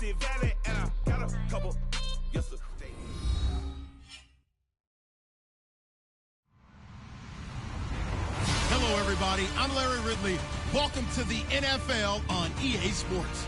the valley, and I got a couple yesterday. Hello, everybody. I'm Larry Ridley. Welcome to the NFL on EA Sports.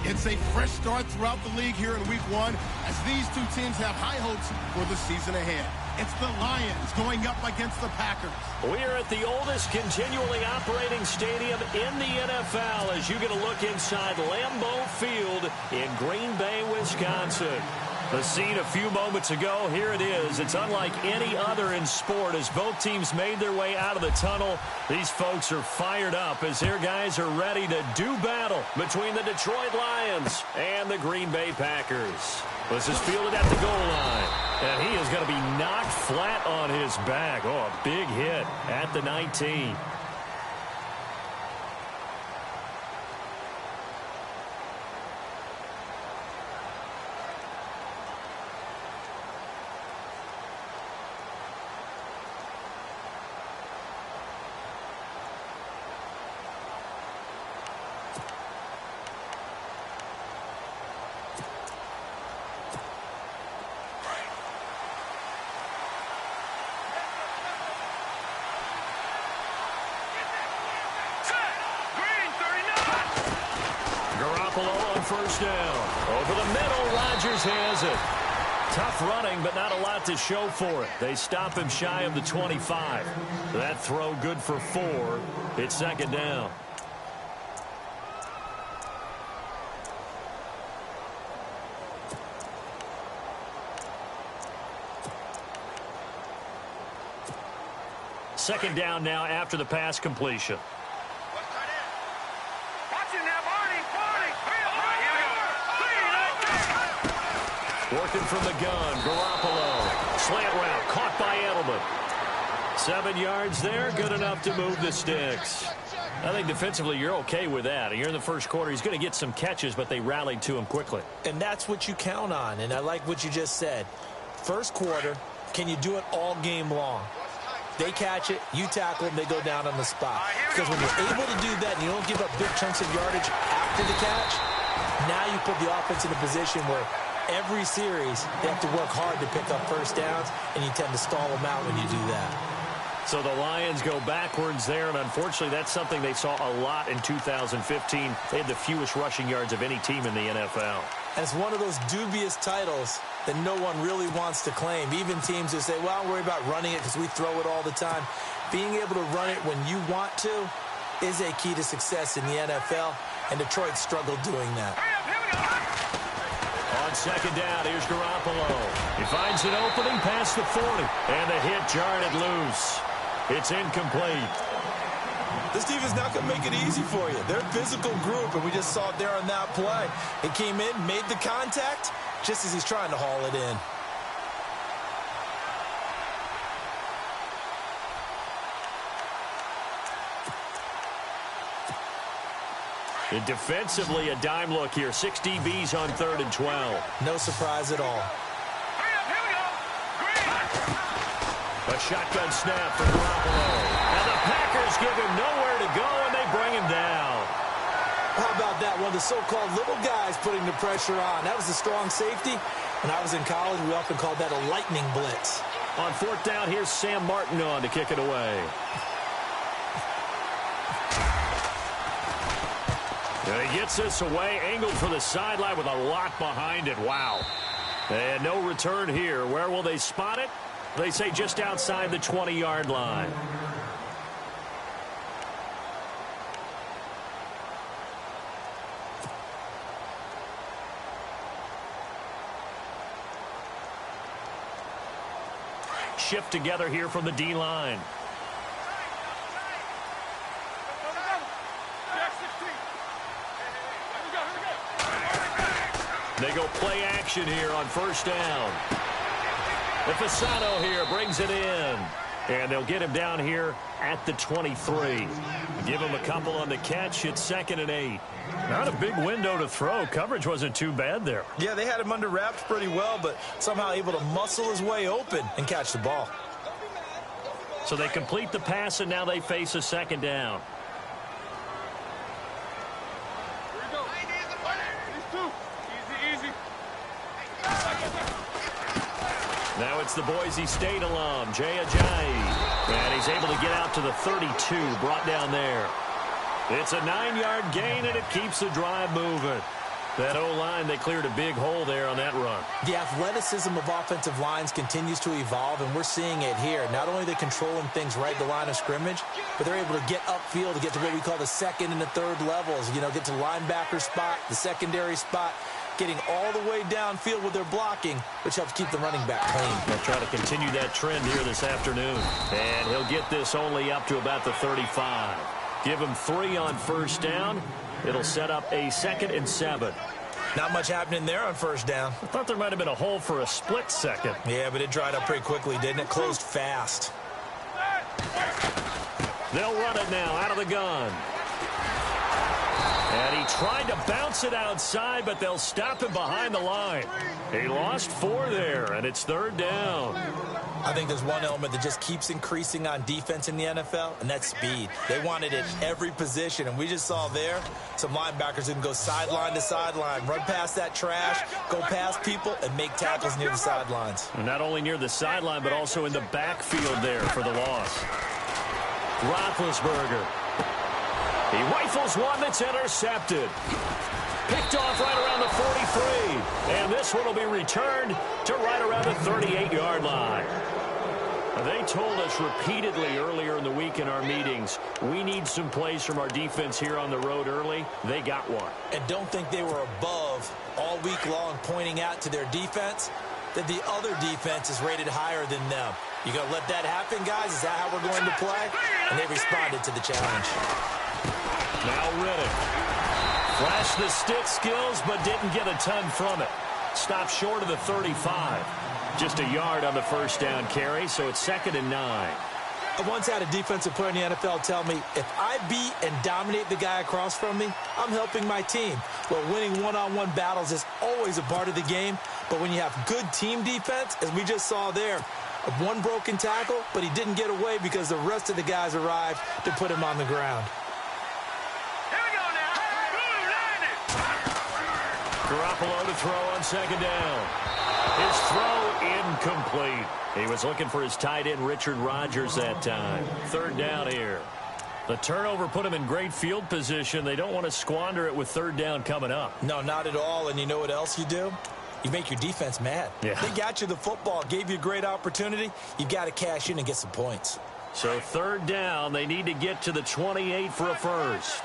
It's a fresh start throughout the league here in Week 1 as these two teams have high hopes for the season ahead. It's the Lions going up against the Packers. We are at the oldest continually operating stadium in the NFL as you get a look inside Lambeau Field in Green Bay, Wisconsin. The scene a few moments ago, here it is. It's unlike any other in sport as both teams made their way out of the tunnel. These folks are fired up as their guys are ready to do battle between the Detroit Lions and the Green Bay Packers. This is fielded at the goal line, and he is going to be knocked flat on his back. Oh, a big hit at the 19. First down. Over the middle, Rodgers has it. Tough running, but not a lot to show for it. They stop him shy of the 25. That throw good for 4. It's second down. Second down now after the pass completion. Working from the gun, Garoppolo. Slant route, caught by Edelman. 7 yards there, good enough to move the sticks. I think defensively you're okay with that. Here in the first quarter, he's going to get some catches, but they rallied to him quickly. And that's what you count on, and I like what you just said. First quarter, can you do it all game long? They catch it, you tackle them, they go down on the spot. Because when you're able to do that and you don't give up big chunks of yardage after the catch, now you put the offense in a position where every series, they have to work hard to pick up first downs, and you tend to stall them out when you do that. So the Lions go backwards there, and unfortunately that's something they saw a lot in 2015. They had the fewest rushing yards of any team in the NFL. And it's one of those dubious titles that no one really wants to claim. Even teams who say, well, I don't worry about running it because we throw it all the time. Being able to run it when you want to is a key to success in the NFL, and Detroit struggled doing that. On second down, here's Garoppolo. He finds an opening past the 40, and the hit jarred it loose. It's incomplete. This defense not going to make it easy for you. They're a physical group, and we just saw it there on that play. He came in, made the contact, just as he's trying to haul it in. And defensively, a dime look here. 6 DBs on 3rd and 12. No surprise at all. A shotgun snap for Garoppolo. And the Packers give him nowhere to go, and they bring him down. How about that? One of the so-called little guys putting the pressure on. That was a strong safety. When I was in college, we often called that a lightning blitz. On 4th down, here's Sam Martin on to kick it away. And he gets this away, angled for the sideline with a lot behind it. Wow. And no return here. Where will they spot it? They say just outside the 20-yard line. Shift together here from the D-line. They go play action here on 1st down. The Fasano here brings it in. And they'll get him down here at the 23. Give him a couple on the catch. It's 2nd and 8. Not a big window to throw. Coverage wasn't too bad there. Yeah, they had him under wraps pretty well, but somehow able to muscle his way open and catch the ball. So they complete the pass, and now they face a 2nd down. Here we go. Now it's the Boise State alum, Jay Ajayi. And he's able to get out to the 32, brought down there. It's a 9-yard gain, and it keeps the drive moving. That O-line, they cleared a big hole there on that run. The athleticism of offensive lines continues to evolve, and we're seeing it here. Not only are they controlling things right at the line of scrimmage, but they're able to get upfield to get to what we call the second and the third levels. You know, get to linebacker spot, the secondary spot, getting all the way downfield with their blocking, which helps keep the running back clean. They'll try to continue that trend here this afternoon. And he'll get this only up to about the 35. Give him 3 on first down. It'll set up a 2nd and 7. Not much happening there on first down. I thought there might have been a hole for a split second. Yeah, but it dried up pretty quickly, didn't it? Closed fast. They'll run it now out of the gun. And he tried to bounce it outside, but they'll stop him behind the line. He lost 4 there, and it's 3rd down. I think there's one element that just keeps increasing on defense in the NFL, and that's speed. They want it at every position, and we just saw there some linebackers who can go sideline to sideline, run past that trash, go past people, and make tackles near the sidelines. And not only near the sideline, but also in the backfield there for the loss. Roethlisberger. He rifles one that's intercepted. Picked off right around the 43. And this one will be returned to right around the 38-yard line. They told us repeatedly earlier in the week in our meetings, we need some plays from our defense here on the road early. They got one. And don't think they were above all week long pointing out to their defense that the other defense is rated higher than them. You going to let that happen, guys? Is that how we're going to play? And they responded to the challenge. Now Riddick. Flashed the stick skills, but didn't get a ton from it. Stopped short of the 35. Just a yard on the first down carry, so it's 2nd and 9. I once had a defensive player in the NFL tell me, if I beat and dominate the guy across from me, I'm helping my team. Well, winning one-on-one battles is always a part of the game, but when you have good team defense, as we just saw there, one broken tackle, but he didn't get away because the rest of the guys arrived to put him on the ground. Garoppolo to throw on 2nd down. His throw incomplete. He was looking for his tight end, Richard Rodgers, that time. 3rd down here. The turnover put him in great field position. They don't want to squander it with 3rd down coming up. No, not at all. And you know what else you do? You make your defense mad. Yeah. They got you the football, gave you a great opportunity. You got to cash in and get some points. So 3rd down, they need to get to the 28 for a first.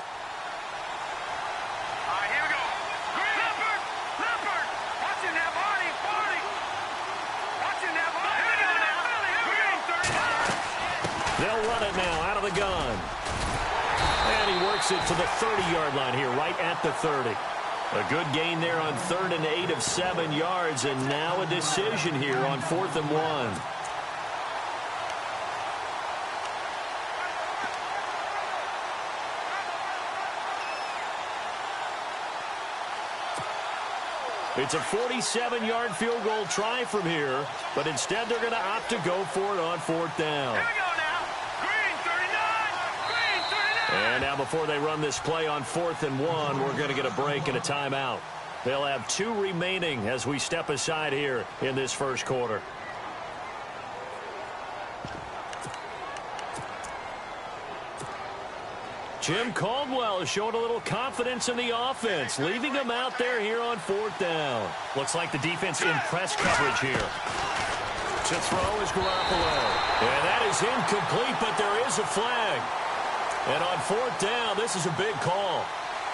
They'll run it now out of the gun. And he works it to the 30-yard line here, right at the 30. A good gain there on 3rd and 8 of 7 yards, and now a decision here on 4th and 1. It's a 47-yard field goal try from here, but instead they're going to opt to go for it on 4th down. Here we go now. Green 39. And now before they run this play on 4th and 1, we're going to get a break and a timeout. They'll have 2 remaining as we step aside here in this first quarter. Jim Caldwell is showing a little confidence in the offense, leaving them out there here on 4th down. Looks like the defense in press coverage here. To throw is Garoppolo. And that is incomplete, but there is a flag. And on 4th down, this is a big call.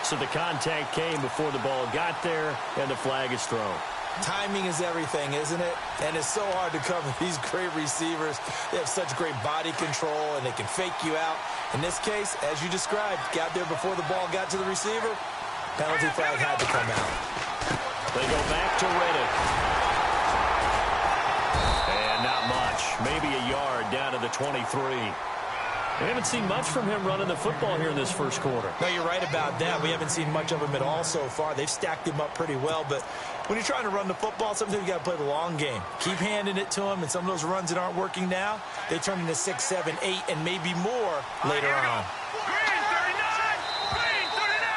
So the contact came before the ball got there, and the flag is thrown. Timing is everything, isn't it? And it's so hard to cover these great receivers. They have such great body control, and they can fake you out. In this case, as you described, got there before the ball got to the receiver. Penalty flag had to come out. They go back to Riddick. And not much. Maybe a yard down to the 23. We haven't seen much from him running the football here in this first quarter. No, you're right about that. We haven't seen much of him at all so far. They've stacked him up pretty well, but when you're trying to run the football, sometimes you got to play the long game. Keep handing it to him, and some of those runs that aren't working now, they turn into 6, 7, 8, and maybe more later on.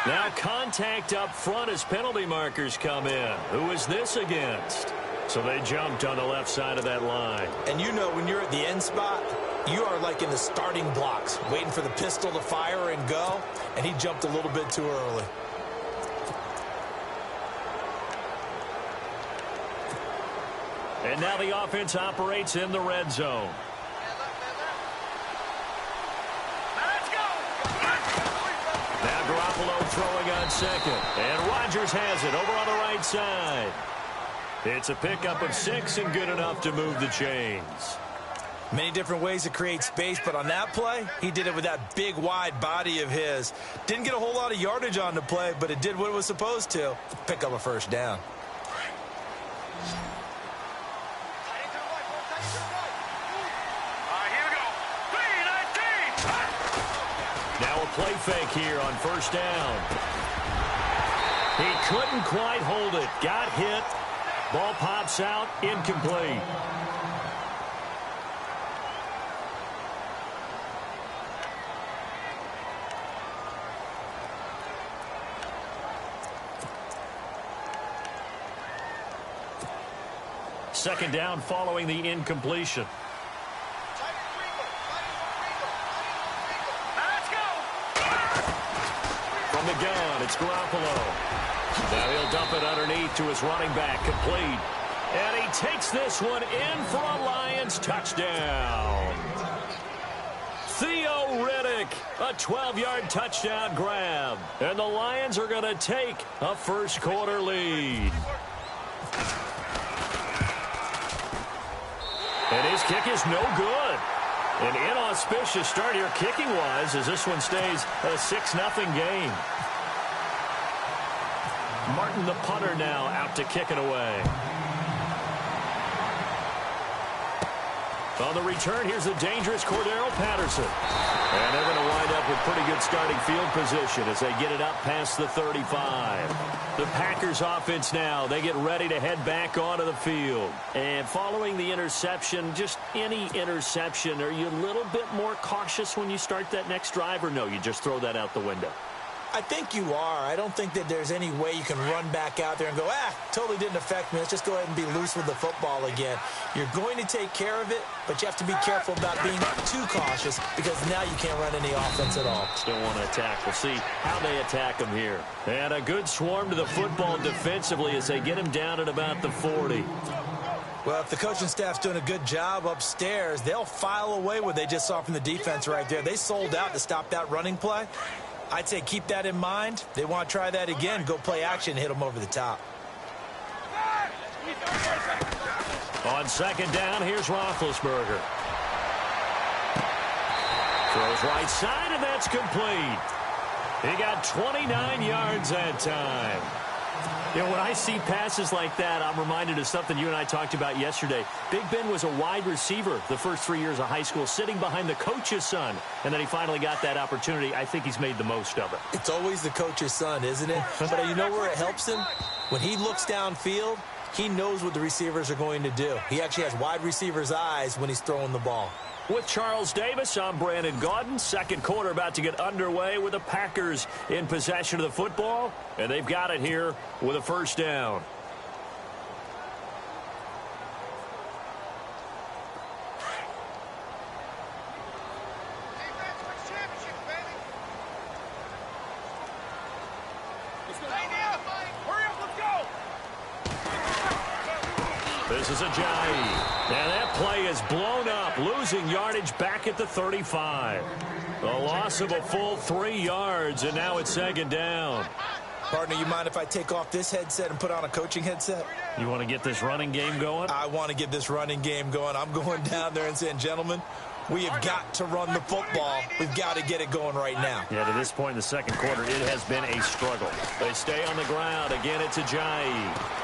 Now contact up front as penalty markers come in. Who is this against? So they jumped on the left side of that line. And you know when you're at the end spot, you are like in the starting blocks, waiting for the pistol to fire and go, and he jumped a little bit too early. And now the offense operates in the red zone. Now Garoppolo throwing on second. And Rodgers has it over on the right side. It's a pickup of 6 and good enough to move the chains. Many different ways to create space, but on that play, he did it with that big, wide body of his. Didn't get a whole lot of yardage on the play, but it did what it was supposed to. Pick up a first down. Now a play fake here on first down. He couldn't quite hold it. Got hit. Ball pops out. Incomplete. Second down following the incompletion. From the gun, it's Garoppolo. Now he'll dump it underneath to his running back, complete. And he takes this one in for a Lions touchdown. Theo Riddick, a 12-yard touchdown grab. And the Lions are going to take a first-quarter lead. And his kick is no good. An inauspicious start here kicking-wise as this one stays a 6-0 game. Martin, the punter, now out to kick it away. On the return, here's the dangerous Cordero Patterson. And they're going to wind up with pretty good starting field position as they get it up past the 35. The Packers offense now, they get ready to head back onto the field. And following the interception, just any interception, are you a little bit more cautious when you start that next drive, or no, you just throw that out the window? I think you are. I don't think that there's any way you can run back out there and go, totally didn't affect me. Let's just go ahead and be loose with the football again. You're going to take care of it, but you have to be careful about being too cautious because now you can't run any offense at all. Still want to attack. We'll see how they attack him here. And a good swarm to the football defensively as they get him down at about the 40. Well, if the coaching staff's doing a good job upstairs, they'll file away what they just saw from the defense right there. They sold out to stop that running play. I'd say keep that in mind. They want to try that again. Go play action and hit them over the top. On second down, here's Roethlisberger. Throws right side, and that's complete. He got 29 yards that time. You know, when I see passes like that, I'm reminded of something you and I talked about yesterday. Big Ben was a wide receiver the first 3 years of high school, sitting behind the coach's son, and then he finally got that opportunity. I think he's made the most of it. It's always the coach's son, isn't it? But you know where it helps him? When he looks downfield, he knows what the receivers are going to do. He actually has wide receivers' eyes when he's throwing the ball. With Charles Davis, I'm Brandon Gaudin. Second quarter about to get underway with the Packers in possession of the football. And they've got it here with a first down. This is Ajayi. And that play is blown up, losing yardage back at the 35. A loss of a full 3 yards, and now it's second down. Partner, you mind if I take off this headset and put on a coaching headset? You want to get this running game going? I want to get this running game going. I'm going down there and saying, gentlemen, we have got to run the football. We've got to get it going right now. Yeah, to this point in the second quarter, it has been a struggle. They stay on the ground. Again, it's Ajayi.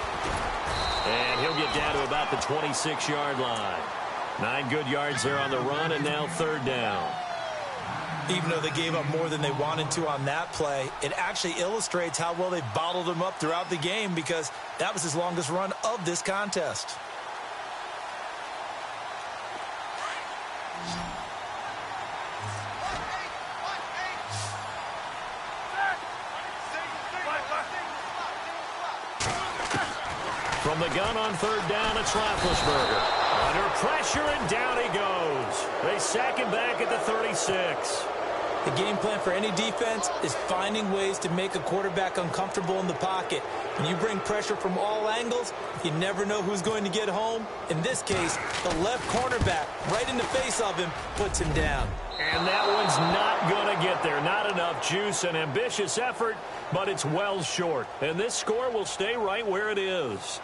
And he'll get down to about the 26-yard line. 9 good yards there on the run, and now third down. Even though they gave up more than they wanted to on that play, it actually illustrates how well they bottled him up throughout the game because that was his longest run of this contest. From the gun on third down, it's Roethlisberger. Under pressure, and down he goes. They sack him back at the 36. The game plan for any defense is finding ways to make a quarterback uncomfortable in the pocket. When you bring pressure from all angles, you never know who's going to get home. In this case, the left cornerback, right in the face of him, puts him down. And that one's not going to get there. Not enough juice. An ambitious effort, but it's well short. And this score will stay right where it is.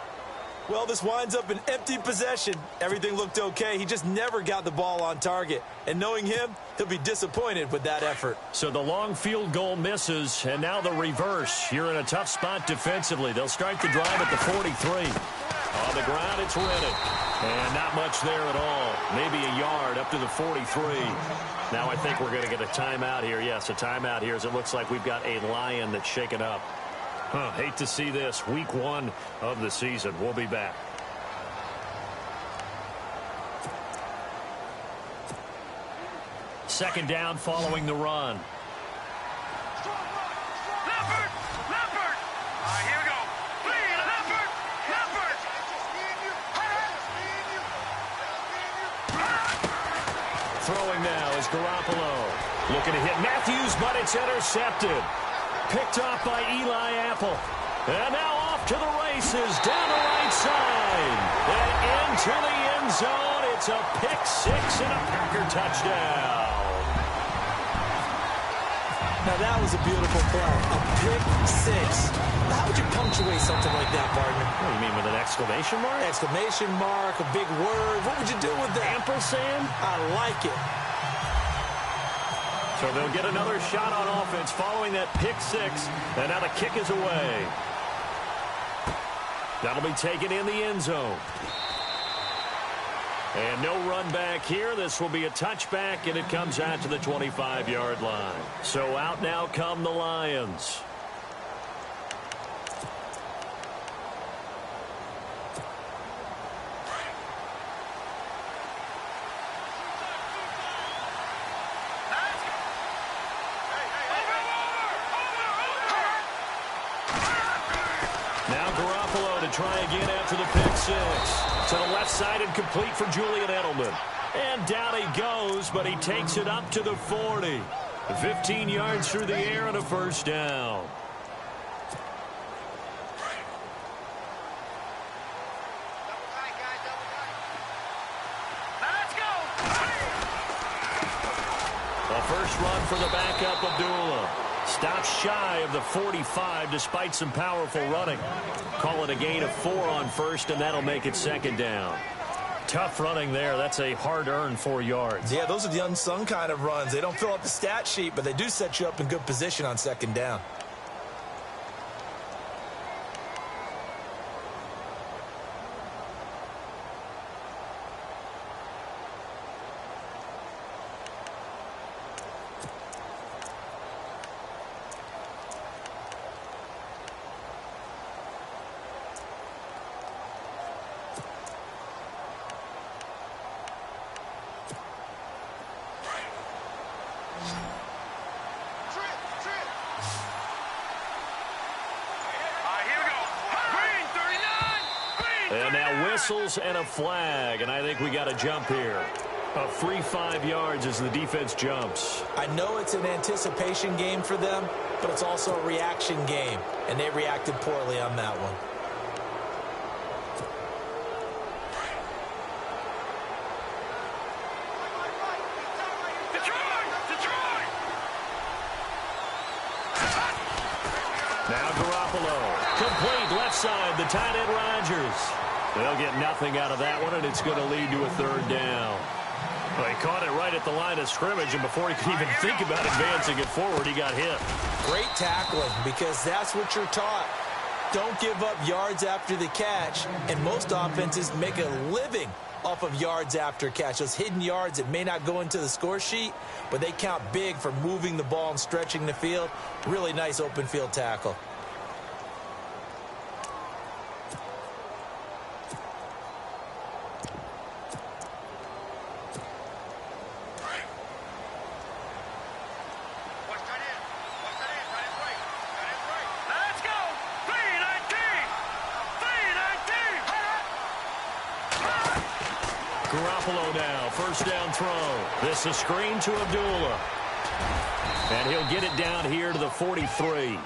Well, this winds up an empty possession. Everything looked okay. He just never got the ball on target. And knowing him, he'll be disappointed with that effort. So the long field goal misses, and now the reverse. You're in a tough spot defensively. They'll start the drive at the 43. On the ground, it's Riddick. And not much there at all. Maybe a yard up to the 43. Now I think we're going to get a timeout here. Yes, a timeout here as it looks like we've got a Lion that's shaken up. Hate to see this. Week 1 of the season. We'll be back. Second down following the run. Leopard! Leopard! Here we go. Leopard! Leopard! Throwing now is Garoppolo. Looking to hit Matthews, but it's intercepted. Picked off by Eli Apple. And now off to the races, down the right side. And into the end zone. It's a pick six and a Packer touchdown. Now that was a beautiful play. A pick six. How would you punctuate something like that, partner? What do you mean, with an exclamation mark? Exclamation mark, a big word. What would you do with that? Ampersand? I like it. So they'll get another shot on offense following that pick six. And now the kick is away. That'll be taken in the end zone. And no run back here. This will be a touchback, and it comes out to the 25-yard line. So out now come the Lions. Try again after the pick six. To the left side and complete for Julian Edelman. And down he goes, but he takes it up to the 40. 15 yards through the air and a first down. Let's go! A first run for the backup, Abdullah. Stops shy of the 45 despite some powerful running. Call it a gain of 4 on first, and that'll make it second down. Tough running there. That's a hard-earned 4 yards. Yeah, those are the unsung kind of runs. They don't fill up the stat sheet, but they do set you up in good position on second down. And now whistles and a flag, and I think we got a jump here. A free 5 yards as the defense jumps. I know it's an anticipation game for them, but it's also a reaction game, and they reacted poorly on that one. Now Garoppolo. Complete left side, the tight end Rodgers. They'll get nothing out of that one, and it's going to lead to a third down. Well, he caught it right at the line of scrimmage, and before he could even think about advancing it forward, he got hit. Great tackling, because that's what you're taught. Don't give up yards after the catch, and most offenses make a living off of yards after catch. Those hidden yards that may not go into the score sheet, but they count big for moving the ball and stretching the field. Really nice open field tackle. Let's go! 319! 319! Garoppolo now. First down throw. This is a screen to Abdullah. And he'll get it down here to the 43.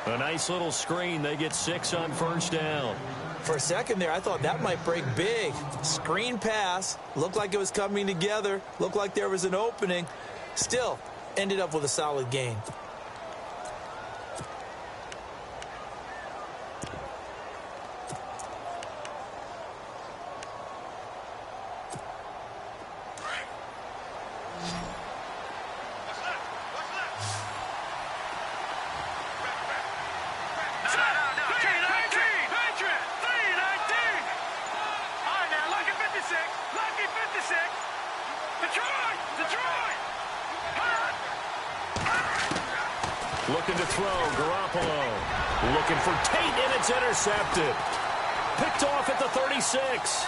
A nice little screen. They get 6 on first down. For a second there, I thought that might break big. Screen pass. Looked like it was coming together. Looked like there was an opening. Still, ended up with a solid gain. Looking to throw, Garoppolo. Looking for Tate, and it's intercepted. Picked off at the 36.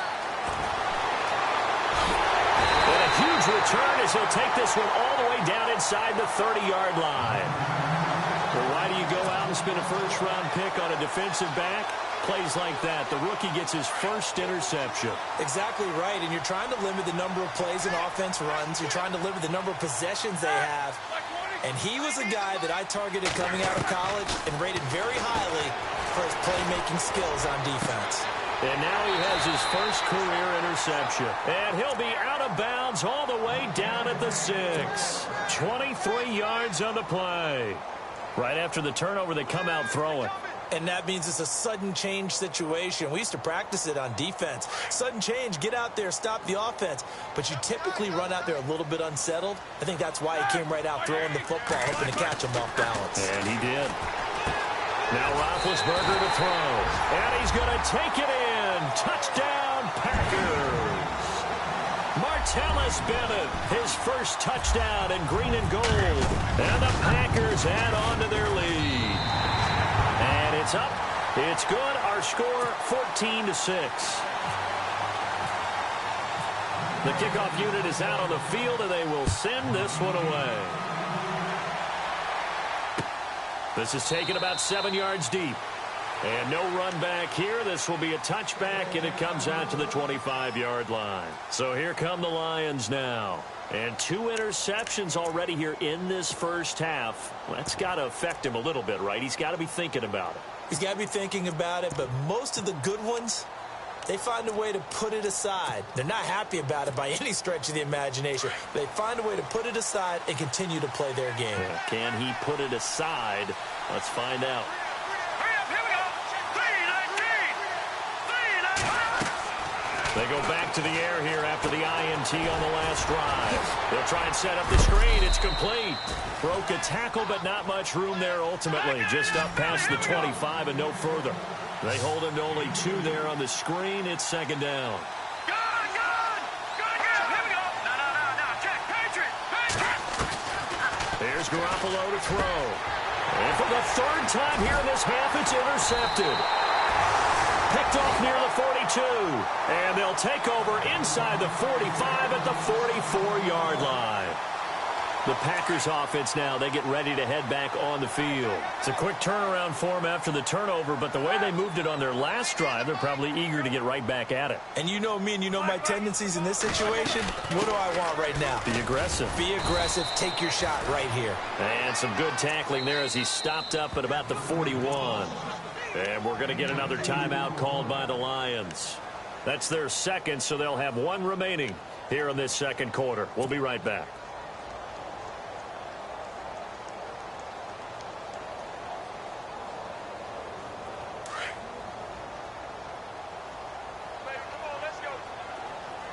And a huge return as he'll take this one all the way down inside the 30-yard line. Well, why do you go out and spend a first-round pick on a defensive back? Plays like that. The rookie gets his first interception. Exactly right, and you're trying to limit the number of plays and offense runs. You're trying to limit the number of possessions they have. And he was a guy that I targeted coming out of college and rated very highly for his playmaking skills on defense. And now he has his first career interception. And he'll be out of bounds all the way down at the 6. 23 yards on the play. Right after the turnover, they come out throwing. And that means it's a sudden change situation. We used to practice it on defense. Sudden change, get out there, stop the offense. But you typically run out there a little bit unsettled. I think that's why he came right out throwing the football, hoping to catch him off balance. And he did. Now Roethlisberger to throw. And he's going to take it in. Touchdown, Packers. Martellus Bennett, his first touchdown in green and gold. And the Packers add on to their lead. And it's up. It's good. Our score, 14-6. The kickoff unit is out on the field, and they will send this one away. This is taken about 7 yards deep. And no run back here. This will be a touchback, and it comes out to the 25-yard line. So here come the Lions now. And 2 interceptions already here in this first half. Well, that's got to affect him a little bit, right? He's got to be thinking about it. He's got to be thinking about it, but most of the good ones, they find a way to put it aside. They're not happy about it by any stretch of the imagination. They find a way to put it aside and continue to play their game. Yeah, can he put it aside? Let's find out. They go back to the air here after the INT on the last drive. They'll try and set up the screen. It's complete. Broke a tackle, but not much room there ultimately. Just up past the 25 and no further. They hold him to only 2 there on the screen. It's second down. Here's Garoppolo to throw. And for the 3rd time here in this half, it's intercepted. Picked off near the 42. And they'll take over inside the 45 at the 44-yard line. The Packers offense now, they get ready to head back on the field. It's a quick turnaround for them after the turnover, but the way they moved it on their last drive, they're probably eager to get right back at it. And you know me and you know my tendencies in this situation. What do I want right now? Be aggressive. Be aggressive. Take your shot right here. And some good tackling there as he stopped up at about the 41. And we're going to get another timeout called by the Lions. That's their 2nd, so they'll have 1 remaining here in this 2nd quarter. We'll be right back.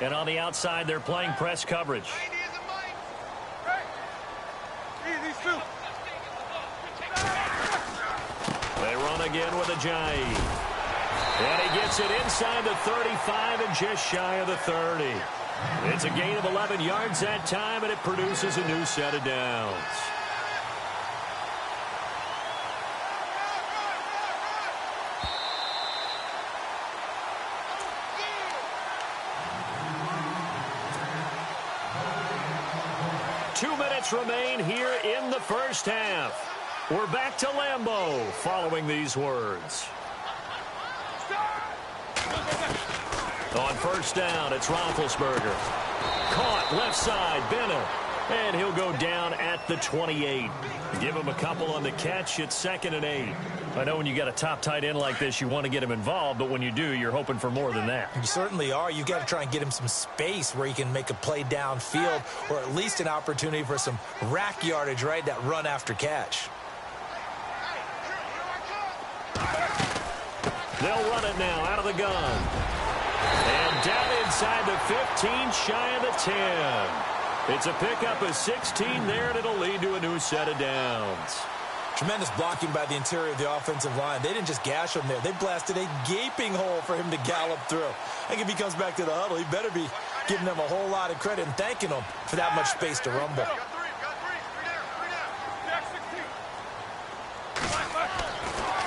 And on the outside, they're playing press coverage. They run again with Ajayi. And he gets it inside the 35 and just shy of the 30. It's a gain of 11 yards that time, and it produces a new set of downs. Remain here in the first half. We're back to Lambeau following these words. On first down, it's Roethlisberger. Caught left side, Bennett. And he'll go down at the 28. Give him a couple on the catch. It's 2nd and 8. I know when you got a top tight end like this, you want to get him involved, but when you do, you're hoping for more than that. You certainly are. You've got to try and get him some space where he can make a play downfield, or at least an opportunity for some rack yardage, right? That run after catch. They'll run it now out of the gun. And down inside the 15, shy of the 10. It's a pickup of 16 there, and it'll lead to a new set of downs. Tremendous blocking by the interior of the offensive line. They didn't just gash him there. They blasted a gaping hole for him to gallop through. I think if he comes back to the huddle, he better be giving them a whole lot of credit and thanking them for that much space to rumble.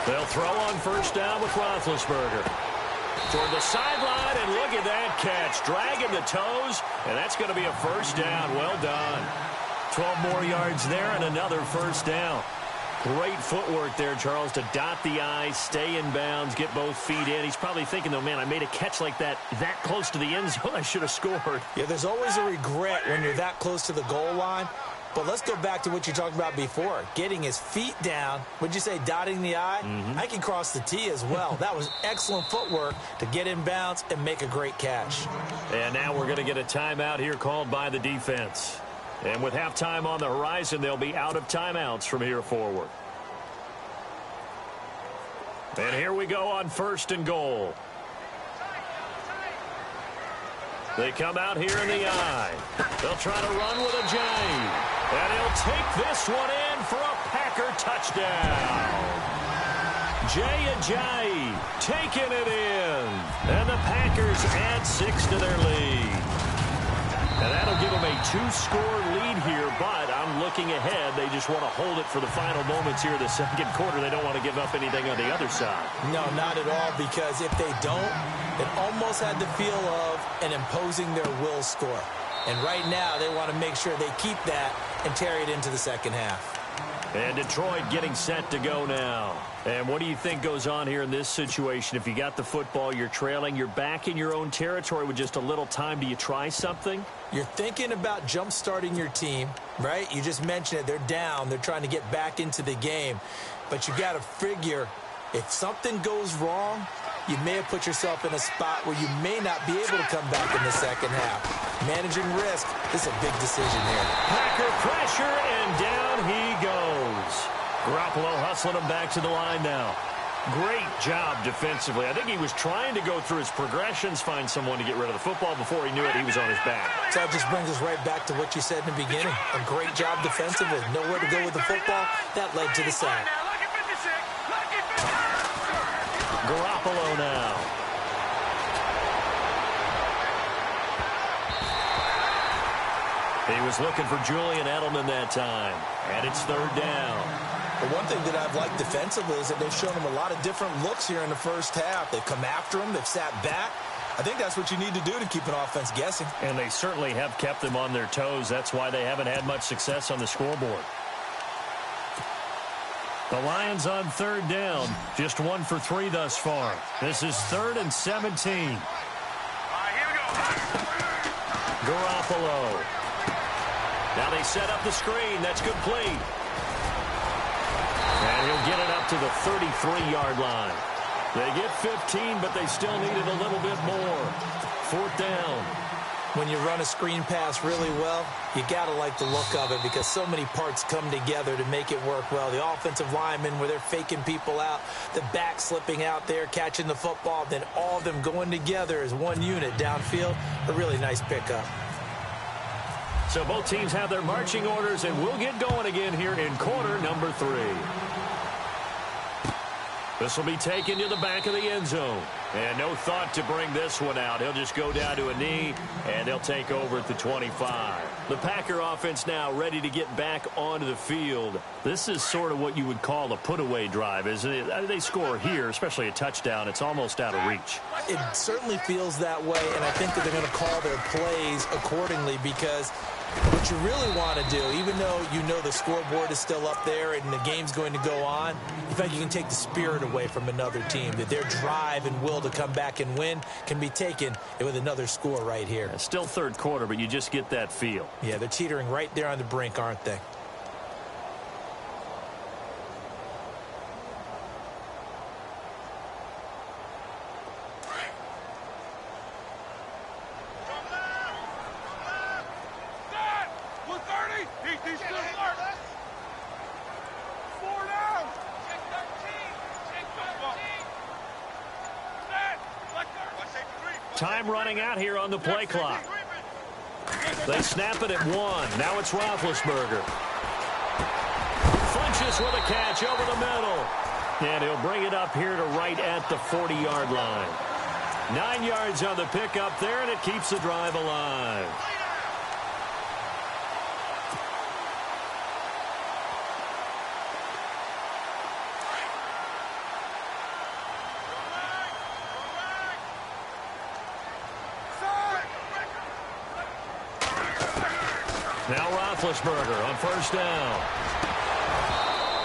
They'll throw on first down with Roethlisberger. Toward the sideline, and look at that catch. Dragging the toes, and that's going to be a first down. Well done. 12 more yards there and another first down. Great footwork there, Charles, to dot the I, stay in bounds, get both feet in. He's probably thinking, though, man, I made a catch like that close to the end zone. I should have scored. Yeah, there's always a regret when you're that close to the goal line. But let's go back to what you talked about before. Getting his feet down. Would you say dotting the I? I can cross the T as well. That was excellent footwork to get in bounds and make a great catch. And now we're going to get a timeout here called by the defense. And with halftime on the horizon, they'll be out of timeouts from here forward. And here we go on 1st and goal. They come out here in the I. They'll try to run with a J. And he'll take this one in for a Packer touchdown. Jay taking it in. And the Packers add 6 to their lead. And that'll give them a 2-score lead here, but I'm looking ahead. They just want to hold it for the final moments here of the second quarter. They don't want to give up anything on the other side. No, not at all, because if they don't, it almost had the feel of an imposing their will score. And right now, they want to make sure they keep that and carry it into the second half. And Detroit getting set to go now. And what do you think goes on here in this situation? If you got the football, you're trailing, you're back in your own territory with just a little time. Do you try something? You're thinking about jump-starting your team, right? You just mentioned it. They're down. They're trying to get back into the game. But you got to figure, if something goes wrong, you may have put yourself in a spot where you may not be able to come back in the second half. Managing risk is a big decision here. Packer pressure, and down he goes. Garoppolo hustling him back to the line now. Great job defensively. I think he was trying to go through his progressions, find someone to get rid of the football. Before he knew it, he was on his back. So that just brings us right back to what you said in the beginning. A great job defensively. Nowhere to go with the football. That led to the sack. Garoppolo now. He was looking for Julian Edelman that time. And it's 3rd down. But one thing that I've liked defensively is that they've shown him a lot of different looks here in the first half. They've come after him. They've sat back. I think that's what you need to do to keep an offense guessing. And they certainly have kept them on their toes. That's why they haven't had much success on the scoreboard. The Lions on 3rd down. Just 1 for 3 thus far. This is 3rd and 17. Here we go. Garoppolo. Now they set up the screen. That's complete. And he'll get it up to the 33-yard line. They get 15, but they still needed a little bit more. 4th down. When you run a screen pass really well, you got to like the look of it because so many parts come together to make it work well. The offensive linemen, where they're faking people out, the back slipping out there, catching the football, then all of them going together as one unit downfield. A really nice pickup. So both teams have their marching orders, and we'll get going again here in quarter number 3. This will be taken to the back of the end zone. And no thought to bring this one out. He'll just go down to a knee, and they'll take over at the 25. The Packer offense now ready to get back onto the field. This is sort of what you would call a put-away drive, isn't it? They score here, especially a touchdown. It's almost out of reach. It certainly feels that way, and I think that they're going to call their plays accordingly because What you really want to do, even though you know the scoreboard is still up there and the game's going to go on, in fact, you can take the spirit away from another team, that their drive and will to come back and win can be taken with another score right here. Still third quarter, but you just get that feel. Yeah, they're teetering right there on the brink, aren't they? Time running out here on the play clock. They snap it at 1. Now it's Roethlisberger. Flinches with a catch over the middle. And he'll bring it up here to right at the 40-yard line. 9 yards on the pickup there, and it keeps the drive alive. Now Roethlisberger on first down.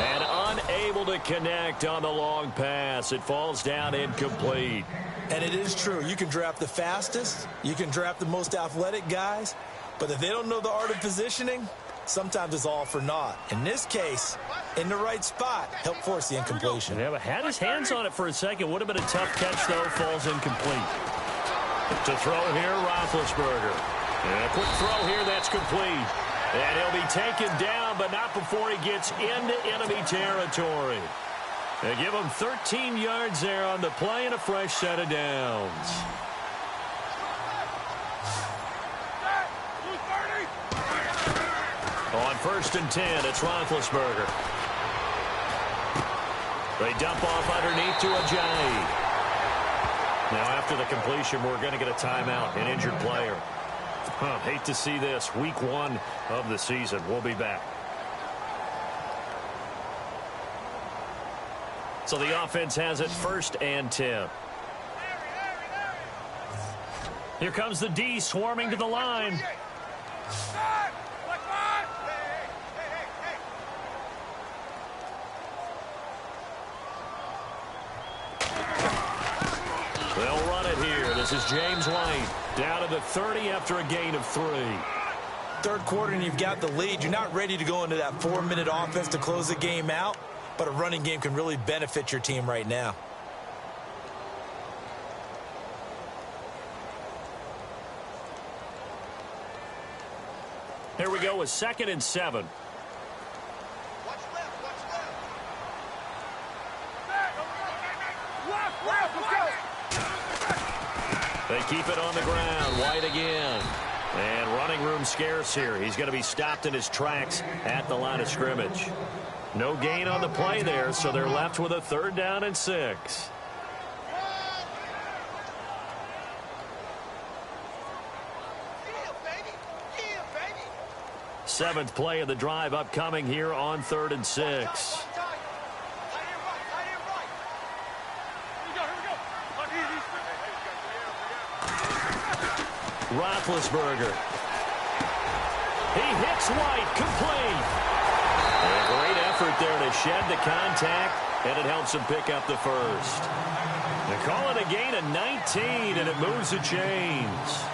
And unable to connect on the long pass. It falls down incomplete. And it is true. You can draft the fastest. You can draft the most athletic guys. But if they don't know the art of positioning, sometimes it's all for naught. In this case, in the right spot, help force the incompletion. Yeah, but had his hands on it for a second. Would have been a tough catch, though. Falls incomplete. To throw here, Roethlisberger. And a quick throw here, that's complete. And he'll be taken down, but not before he gets into enemy territory. They give him 13 yards there on the play and a fresh set of downs. On first and 10, it's Roethlisberger. They dump off underneath to Ajayi. Now after the completion, we're going to get a timeout, an injured player. Hate to see this. Week 1 of the season. We'll be back. So the offense has it first and 10. Here comes the D swarming to the line. They'll run it here. This is James White. Down to the 30 after a gain of 3. Third quarter and you've got the lead. You're not ready to go into that 4-minute offense to close the game out, but a running game can really benefit your team right now. Here we go with 2nd and 7. They keep it on the ground. White again. And running room scarce here. He's going to be stopped in his tracks at the line of scrimmage. No gain on the play there, so they're left with a 3rd down and 6. Seventh play of the drive upcoming here on 3rd and 6. Roethlisberger. He hits White, complete. A great effort there to shed the contact, and it helps him pick up the first. They call it a gain of 19, and it moves the chains.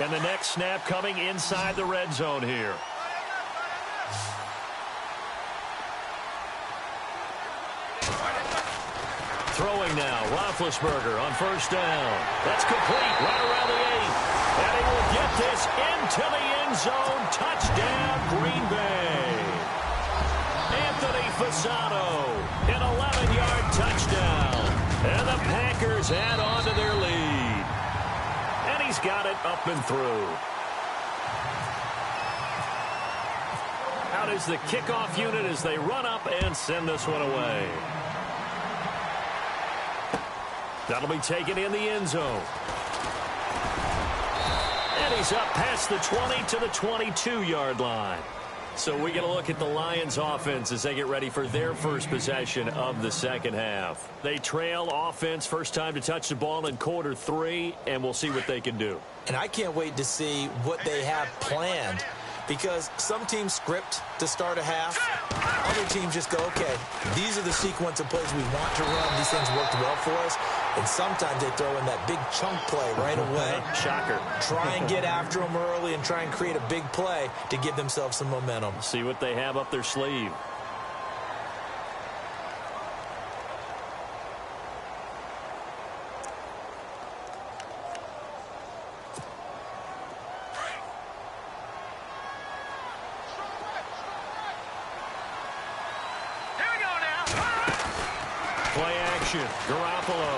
And the next snap coming inside the red zone here. Throwing now, Roethlisberger on first down. That's complete, right around the 8. And he will get this into the end zone. Touchdown, Green Bay. Anthony Fasano, an 11-yard touchdown. And the Packers add on to their lead. And he's got it up and through. Out is the kickoff unit as they run up and send this one away. That'll be taken in the end zone. And he's up past the 20 to the 22-yard line. So we get a look at the Lions offense as they get ready for their first possession of the second half. They trail offense, first time to touch the ball in quarter 3, and we'll see what they can do. And I can't wait to see what they have planned, because some teams script to start a half. Other teams just go, okay, these are the sequence of plays we want to run. These things worked well for us. And sometimes they throw in that big chunk play right away. Shocker. Try and get after them early and try and create a big play to give themselves some momentum. See what they have up their sleeve. Play action. Garoppolo.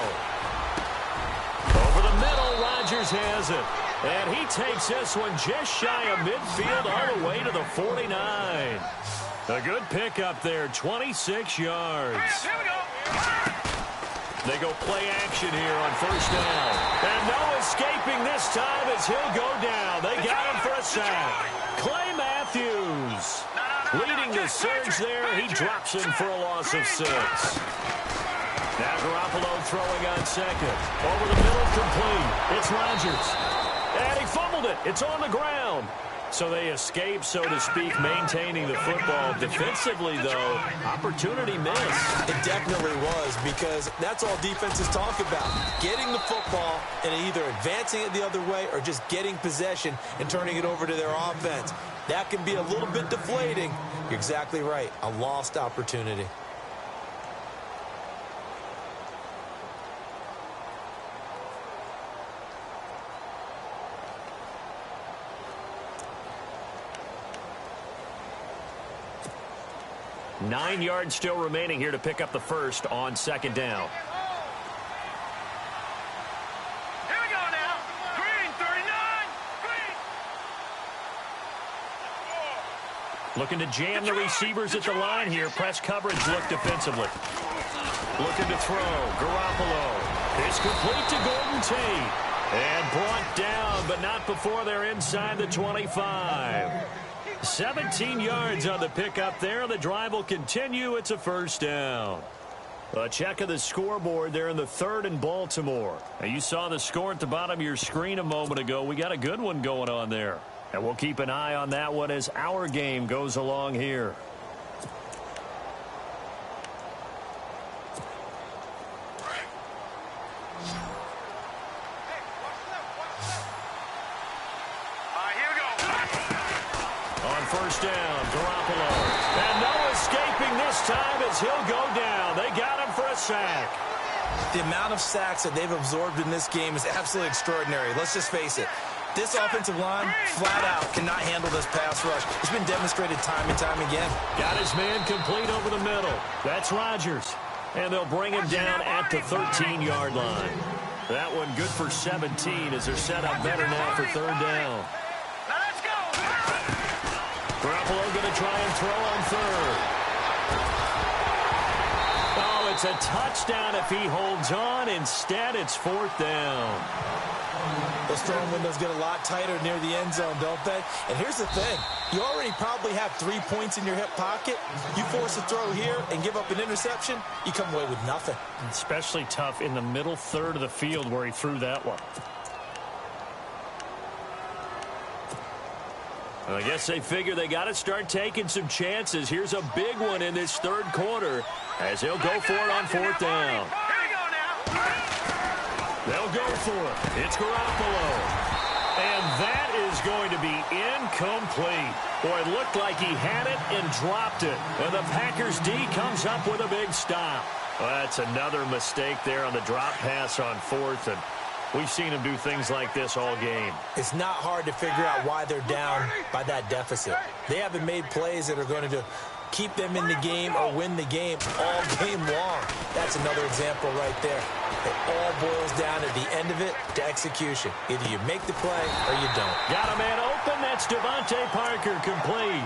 Over the middle, Rodgers has it. And he takes this one just shy of midfield all the way to the 49. A good pickup there, 26 yards. Here we go. They go play action here on first down. And no escaping this time as he'll go down. They got him for a sack. Clay Matthews leading the surge there. He drops him for a loss of 6. Now Garoppolo throwing on second. Over the middle, complete. It's Rodgers. And he fumbled it. It's on the ground. So they escape, so to speak, maintaining the football. Defensively, though, opportunity missed. It definitely was, because that's all defenses talk about. Getting the football and either advancing it the other way or just getting possession and turning it over to their offense. That can be a little bit deflating. You're exactly right. A lost opportunity. Nine yards still remaining here to pick up the first on second down. Here we go now. Green, 39. Green. Looking to jam the receivers at the line here. Press coverage look defensively. Looking to throw. Garoppolo. It's complete to Golden Tate. And brought down, but not before they're inside the 25. 17 yards on the pickup there. The drive will continue. It's a first down. A check of the scoreboard there in the third in Baltimore. Now, you saw the score at the bottom of your screen a moment ago. We got a good one going on there. And we'll keep an eye on that one as our game goes along here. First down, Garoppolo. And no escaping this time as he'll go down. They got him for a sack. The amount of sacks that they've absorbed in this game is absolutely extraordinary. Let's just face it. This offensive line, flat out, cannot handle this pass rush. It's been demonstrated time and time again. Got his man complete over the middle. That's Rodgers. And they'll bring him down at the 13-yard line. That one good for 17 as they're set up better now for third down. Garoppolo going to try and throw on third. Oh, it's a touchdown if he holds on. Instead, it's fourth down. Those throwing windows get a lot tighter near the end zone, don't they? And here's the thing. You already probably have 3 points in your hip pocket. You force a throw here and give up an interception, you come away with nothing. Especially tough in the middle third of the field where he threw that one. I guess they figure they got to start taking some chances. Here's a big one in this third quarter as they'll go for it on fourth down. They'll go for it. It's Garoppolo. And that is going to be incomplete. Boy, it looked like he had it and dropped it. And the Packers D comes up with a big stop. Well, that's another mistake there on the drop pass on fourth, and we've seen him do things like this all game. It's not hard to figure out why they're down by that deficit. They haven't made plays that are going to keep them in the game or win the game all game long. That's another example right there. It all boils down at the end of it to execution. Either you make the play or you don't. Got a man open. That's Devontae Parker complete.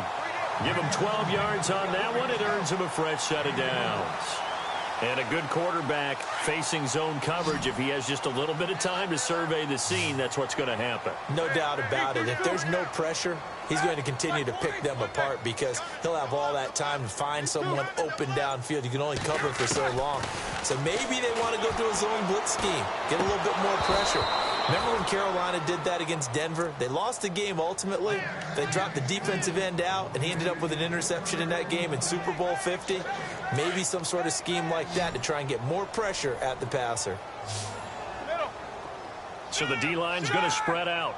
Give him 12 yards on that one. It earns him a fresh set of downs. And a good quarterback facing zone coverage, if he has just a little bit of time to survey the scene, that's what's going to happen. No doubt about it. If there's no pressure, he's going to continue to pick them apart because he'll have all that time to find someone open downfield. You can only cover for so long. So maybe they want to go to a zone blitz scheme, get a little bit more pressure. Remember when Carolina did that against Denver? They lost the game ultimately. They dropped the defensive end out, and he ended up with an interception in that game in Super Bowl 50. Maybe some sort of scheme like that to try and get more pressure at the passer. So the D-line's going to spread out.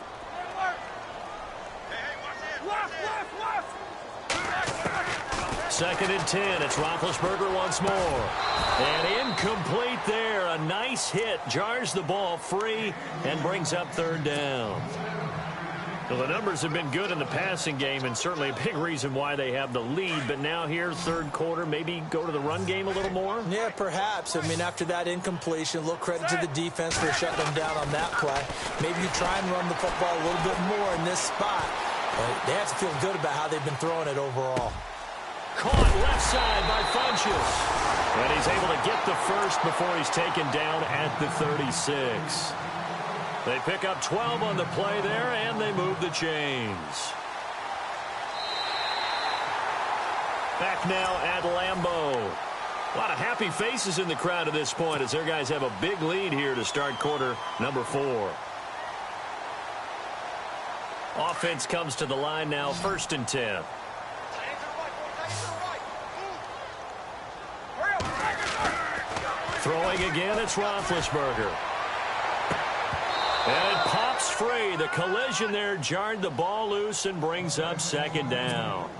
Second and 10. It's Roethlisberger once more. And incomplete there. A nice hit. Jars the ball free and brings up third down. Well, the numbers have been good in the passing game and certainly a big reason why they have the lead. But now here, third quarter, maybe go to the run game a little more? Yeah, perhaps. I mean, after that incompletion, a little credit to the defense for shutting them down on that play. Maybe you try and run the football a little bit more in this spot. But they have to feel good about how they've been throwing it overall. Caught left side by Funchess. And he's able to get the first before he's taken down at the 36. They pick up 12 on the play there, and they move the chains. Back now at Lambeau. A lot of happy faces in the crowd at this point as their guys have a big lead here to start quarter number 4. Offense comes to the line now, 1st and 10. Throwing again, it's Roethlisberger. And it pops free. The collision there jarred the ball loose and brings up second down.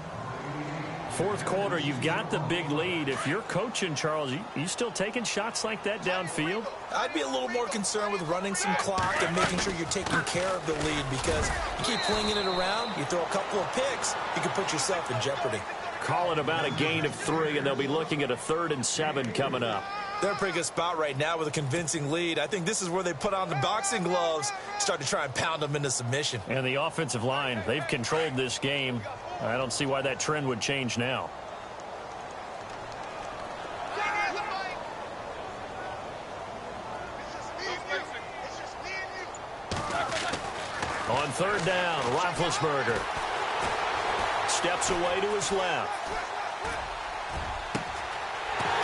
Fourth quarter, you've got the big lead. If you're coaching, Charles, you still taking shots like that downfield? I'd be a little more concerned with running some clock and making sure you're taking care of the lead because you keep flinging it around, you throw a couple of picks, you can put yourself in jeopardy. Call it about a gain of 3, and they'll be looking at a 3rd and 7 coming up. They're in a pretty good spot right now with a convincing lead. I think this is where they put on the boxing gloves, start to try and pound them into submission. And the offensive line, they've controlled this game. I don't see why that trend would change now. On 3rd down, Roethlisberger steps away to his left.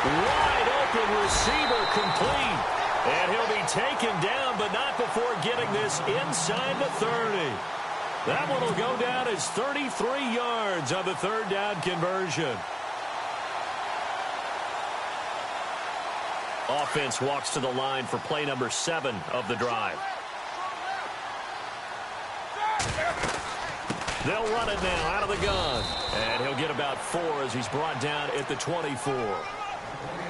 Wide open receiver complete. And he'll be taken down, but not before getting this inside the 30. That one will go down as 33 yards on the 3rd down conversion. Offense walks to the line for play number 7 of the drive. They'll run it now out of the gun. And he'll get about 4 as he's brought down at the 24.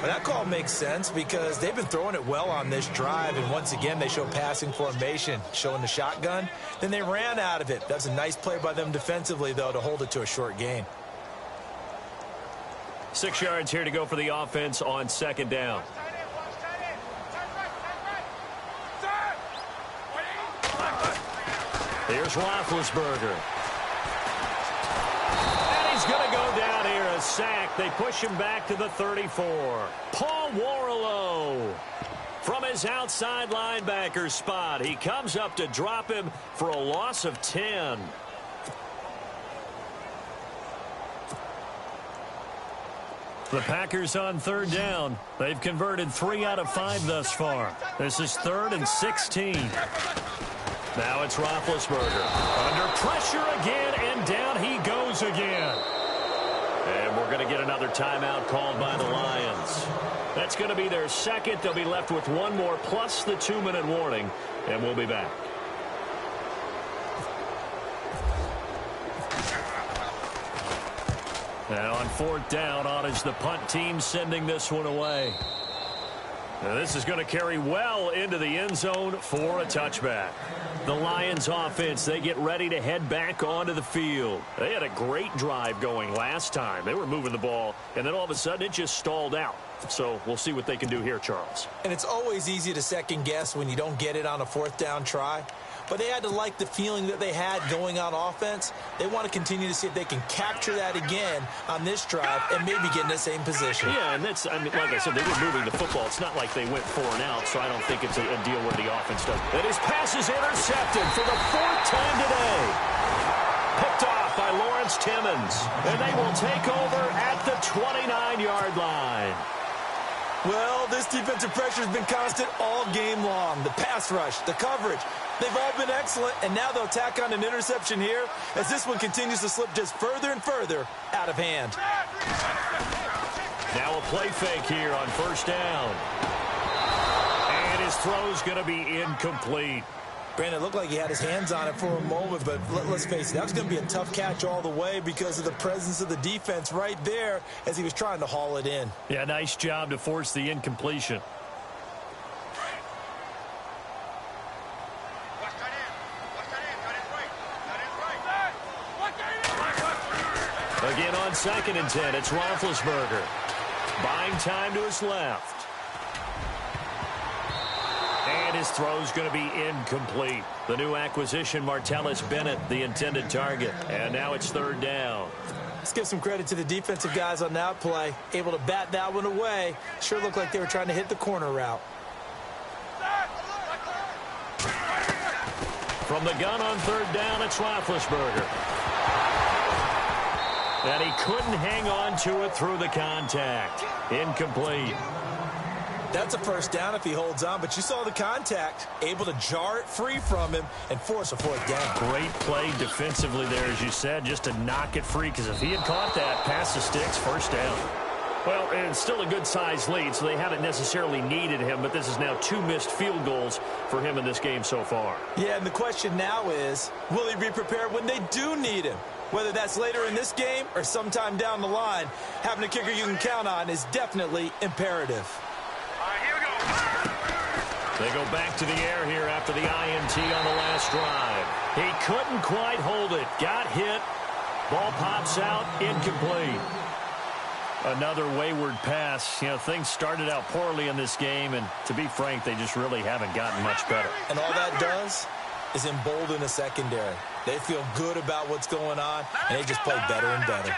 But that call makes sense because they've been throwing it well on this drive, and once again they show passing formation, showing the shotgun. Then they ran out of it. That's a nice play by them defensively, though, to hold it to a short gain. 6 yards here to go for the offense on 2nd down. Here's Roethlisberger. And he's going to go down here, a sack. They push him back to the 34. Paul Warrilow from his outside linebacker spot. He comes up to drop him for a loss of 10. The Packers on 3rd down. They've converted 3 out of 5 thus far. This is 3rd and 16. Now it's Roethlisberger. Under pressure again, and down he goes again. And we're going to get another timeout called by the Lions. That's going to be their 2nd. They'll be left with 1 more plus the 2-minute warning, and we'll be back. Now on 4th down, on is the punt team sending this one away. Now this is going to carry well into the end zone for a touchback. The Lions offense, they get ready to head back onto the field. They had a great drive going last time. They were moving the ball, and then all of a sudden it just stalled out. So we'll see what they can do here, Charles. And it's always easy to second guess when you don't get it on a 4th down try. but they had to like the feeling that they had going on offense. They want to continue to see if they can capture that again on this drive and maybe get in the same position. Yeah, and that's, I mean, like I said, they were moving the football. It's not like they went 4 and out, so I don't think it's a deal where the offense does. And his pass is intercepted for the 4th time today. Picked off by Lawrence Timmons. And they will take over at the 29-yard line. Well, this defensive pressure has been constant all game long. The pass rush, the coverage, they've all been excellent, and now they'll tack on an interception here as this one continues to slip just further and further out of hand. Now a play fake here on 1st down. And his throw's going to be incomplete. Brandon, it looked like he had his hands on it for a moment, but let's face it, that was going to be a tough catch all the way because of the presence of the defense right there as he was trying to haul it in. Yeah, nice job to force the incompletion. Again on 2nd and 10, it's Roethlisberger. Buying time to his left. And his throw's going to be incomplete. The new acquisition, Martellus Bennett, the intended target. And now it's 3rd down. Let's give some credit to the defensive guys on that play. Able to bat that one away. Sure looked like they were trying to hit the corner route. From the gun on 3rd down, it's Roethlisberger. And he couldn't hang on to it through the contact. Incomplete. That's a 1st down if he holds on, but you saw the contact. Able to jar it free from him and force a 4th down. Great play defensively there, as you said, just to knock it free, because if he had caught that, past the sticks, 1st down. Well, it's still a good-sized lead, so they haven't necessarily needed him, but this is now 2 missed field goals for him in this game so far. Yeah, and the question now is, will he be prepared when they do need him? Whether that's later in this game or sometime down the line, having a kicker you can count on is definitely imperative. They go back to the air here after the INT on the last drive. He couldn't quite hold it. Got hit. Ball pops out. Incomplete. Another wayward pass. You know, things started out poorly in this game, and to be frank, they just really haven't gotten much better. And all that does is embolden the secondary. They feel good about what's going on, and they just play better and better.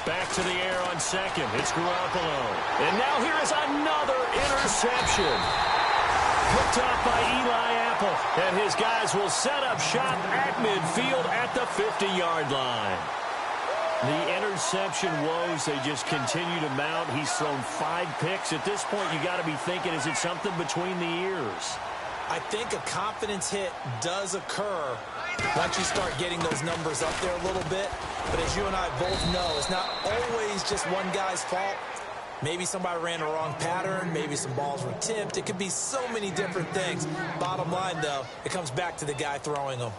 Back to the air on 2nd. It's Garoppolo. And now here is another interception. Picked off by Eli Apple. And his guys will set up shop at midfield at the 50-yard line. The interception woes, they just continue to mount. He's thrown 5 picks. At this point, you got to be thinking, is it something between the ears? I think a confidence hit does occur once you start getting those numbers up there a little bit. But as you and I both know, it's not always just one guy's fault. Maybe somebody ran a wrong pattern. Maybe some balls were tipped. It could be so many different things. Bottom line, though, it comes back to the guy throwing them.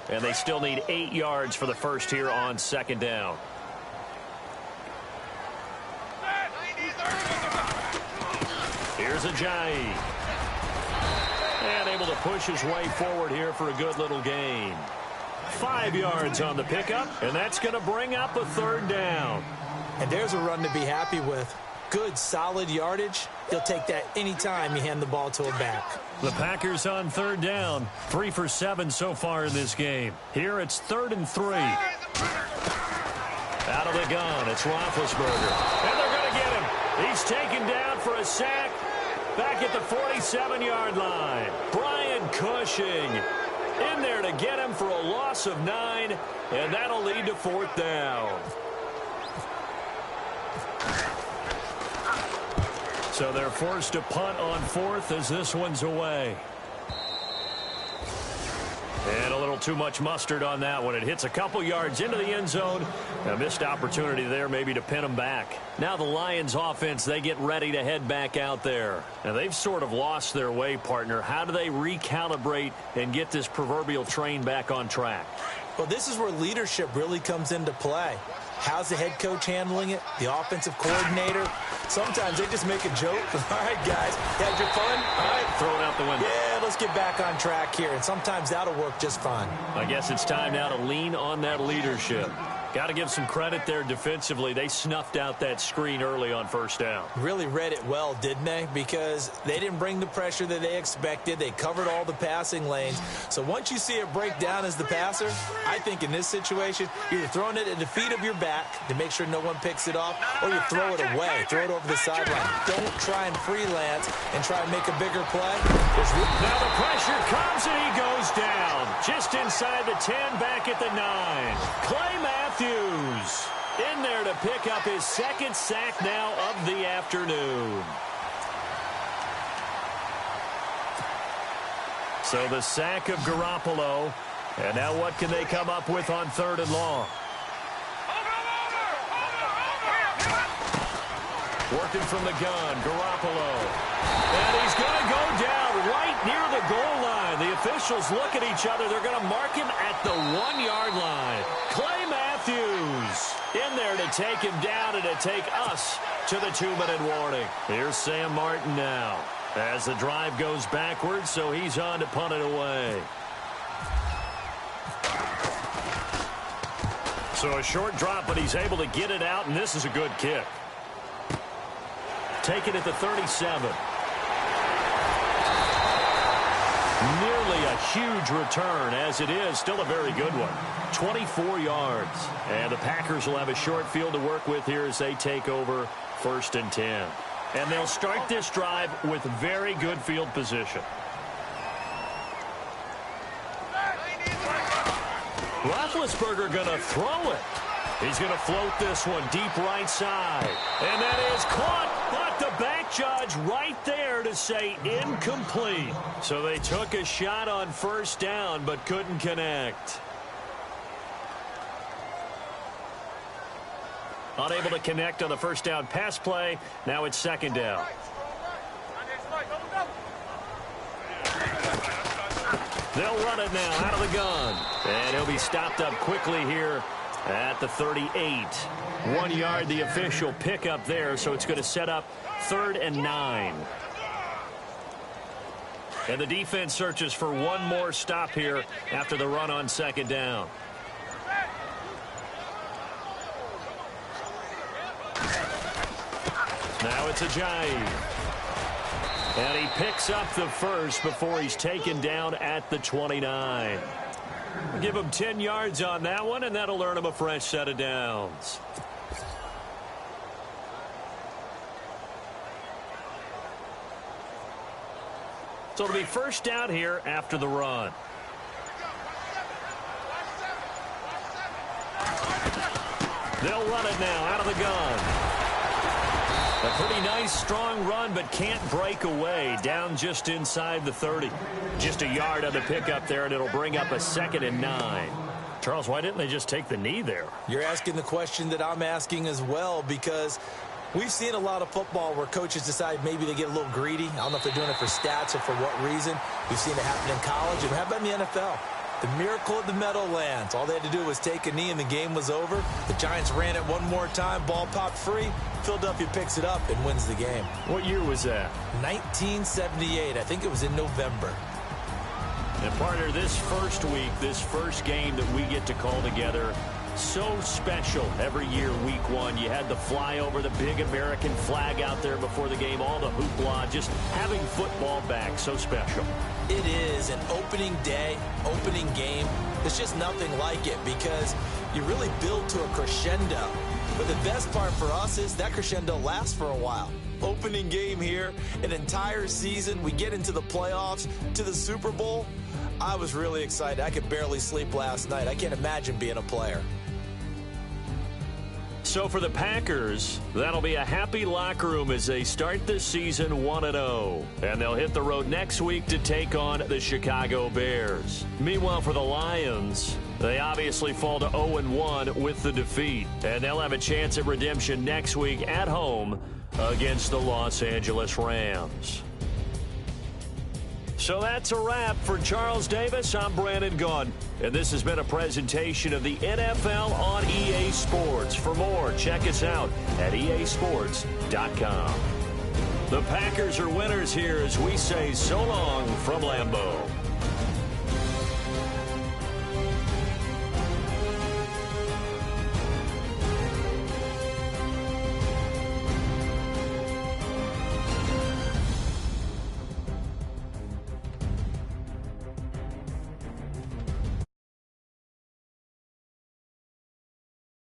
And they still need 8 yards for the first here on 2nd down. Here's Ajayi. And able to push his way forward here for a good little gain. 5 yards on the pickup, and that's going to bring up a 3rd down. And there's a run to be happy with. Good, solid yardage. He'll take that anytime you hand the ball to a back. The Packers on 3rd down. 3 for 7 so far in this game. Here it's 3rd and 3. Out of the gun, it's Roethlisberger. And they're going to get him. He's taken down for a sack. Back at the 47-yard line. Brian Cushing in there to get him for a loss of 9, and that'll lead to 4th down. So they're forced to punt on 4th as this one's away. And a little too much mustard on that one. It hits a couple yards into the end zone. A missed opportunity there maybe to pin them back. Now the Lions offense, they get ready to head back out there. Now they've sort of lost their way, partner. How do they recalibrate and get this proverbial train back on track? Well, this is where leadership really comes into play. How's the head coach handling it? The offensive coordinator? Sometimes they just make a joke. All right, guys, you had your fun? All right. Throw it out the window. Yeah, let's get back on track here. And sometimes that'll work just fine. I guess it's time now to lean on that leadership. Got to give some credit there defensively. They snuffed out that screen early on first down. Really read it well, didn't they? Because they didn't bring the pressure that they expected. They covered all the passing lanes. So once you see it break down as the passer, I think in this situation, you're throwing it at the feet of your back to make sure no one picks it off, or you throw it away, throw it over the sideline. Don't try and freelance and try and make a bigger play. Now the pressure comes and he goes down. Just inside the 10, back at the 9. Clay Matthews in there to pick up his second sack now of the afternoon. So the sack of Garoppolo. And now what can they come up with on 3rd and long? Working from the gun, Garoppolo. And he's going to go down right near the goal line. The officials look at each other. They're going to mark him at the 1-yard line. Clay Matthews in there to take him down and to take us to the 2-minute warning. Here's Sam Martin now as the drive goes backwards, so he's on to punt it away. So a short drop, but he's able to get it out, and this is a good kick. Take it at the 37. Nearly a huge return, as it is still a very good one. 24 yards. And the Packers will have a short field to work with here as they take over 1st and 10. And they'll start this drive with very good field position. Roethlisberger going to throw it. He's going to float this one deep right side. And that is caught. But the back judge right there to say incomplete. So they took a shot on 1st down but couldn't connect. Unable to connect on the 1st down pass play. Now it's 2nd down. They'll run it now out of the gun. And he'll be stopped up quickly here at the 38. 1 yard, the official pickup there, so it's going to set up 3rd and 9. And the defense searches for one more stop here after the run on 2nd down. Now it's Ajayi. And he picks up the first before he's taken down at the 29. Give him 10 yards on that one, and that'll earn him a fresh set of downs. So it'll be 1st down here after the run. They'll run it now out of the gun. A pretty nice, strong run, but can't break away. Down just inside the 30. Just a yard on the pickup there, and it'll bring up a 2nd and 9. Charles, why didn't they just take the knee there? You're asking the question that I'm asking as well, because we've seen a lot of football where coaches decide maybe they get a little greedy. I don't know if they're doing it for stats or for what reason. We've seen it happen in college, and how about in the NFL? The miracle of the Meadowlands. All they had to do was take a knee and the game was over. The Giants ran it one more time. Ball popped free. Philadelphia picks it up and wins the game. What year was that? 1978. I think it was in November. And partner, this first week, this first game that we get to call together, so special every year, week 1. You had the flyover, the big American flag out there before the game, all the hoopla, just having football back, so special. It is an opening day, opening game. There's just nothing like it because you really build to a crescendo. But the best part for us is that crescendo lasts for a while. Opening game here, an entire season. We get into the playoffs, to the Super Bowl. I was really excited. I could barely sleep last night. I can't imagine being a player. So for the Packers, that'll be a happy locker room as they start this season 1-0. And they'll hit the road next week to take on the Chicago Bears. Meanwhile, for the Lions, they obviously fall to 0-1 with the defeat. And they'll have a chance at redemption next week at home against the Los Angeles Rams. So that's a wrap. For Charles Davis, I'm Brandon Gaudin. And this has been a presentation of the NFL on EA Sports. For more, check us out at easports.com. The Packers are winners here as we say so long from Lambeau.